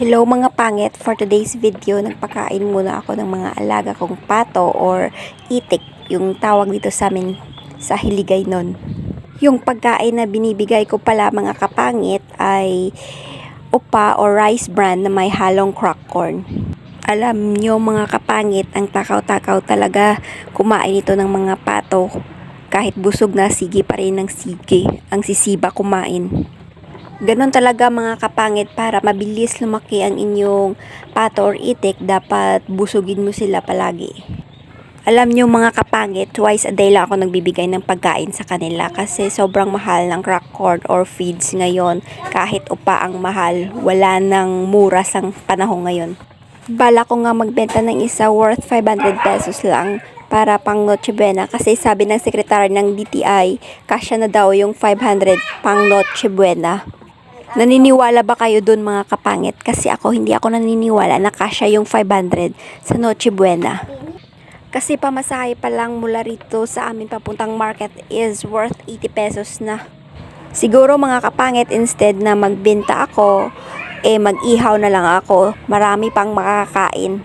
Hello mga pangit, for today's video nagpakain muna ako ng mga alaga kong pato or itik, yung tawag dito sa amin sa Hiligaynon. Yung pagkain na binibigay ko pala mga kapangit ay upa or rice bran na may halong crack corn. Alam nyo mga kapangit, ang takaw-takaw talaga kumain ito ng mga pato. Kahit busog na, sige pa rin ng sige ang sisiba kumain. Ganon talaga mga kapangit, para mabilis lumaki ang inyong pato or itik, dapat busugin mo sila palagi. Alam nyo mga kapangit, twice a day lang ako nagbibigay ng pagkain sa kanila kasi sobrang mahal ng crack corn or feeds ngayon. Kahit upa ang mahal, wala nang mura sa panahon ngayon. Bala ko nga magbenta ng isa worth 500 pesos lang para pang Noche Buena, kasi sabi ng sekretary ng DTI, kasya na daw yung 500 pang Noche Buena. Naniniwala ba kayo dun mga kapangit? Kasi hindi ako naniniwala na kasya yung 500 sa Noche Buena. Kasi pamasahe pa lang mula rito sa amin papuntang market is worth 80 pesos na. Siguro mga kapangit, instead na magbenta ako, mag-ihaw na lang ako. Marami pang makakain.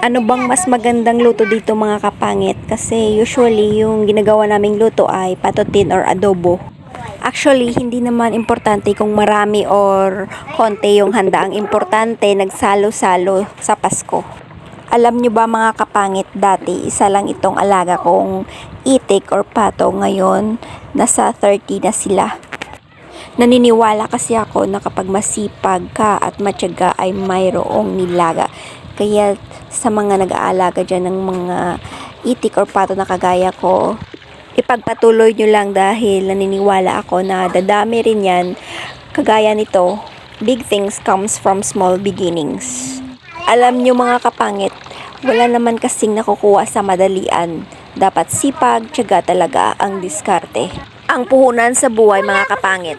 Ano bang mas magandang luto dito mga kapangit? Kasi usually yung ginagawa naming luto ay patutin or adobo. Actually, hindi naman importante kung marami or konti yung handa. Ang importante, nagsalo-salo sa Pasko. Alam nyo ba mga kapangit, dati isa lang itong alaga kong itik or pato. Ngayon, nasa 30 na sila. Naniniwala kasi ako na kapag masipag ka at matyaga ay mayroong nilaga. Kaya sa mga nag-aalaga dyan ng mga itik or pato na kagaya ko, ipagpatuloy nyo lang dahil naniniwala ako na dadami rin yan. Kagaya nito, big things comes from small beginnings. Alam nyo mga kapangit, wala naman kasing nakukuha sa madalian. Dapat sipag, tiyaga talaga ang diskarte. Ang puhunan sa buhay mga kapangit.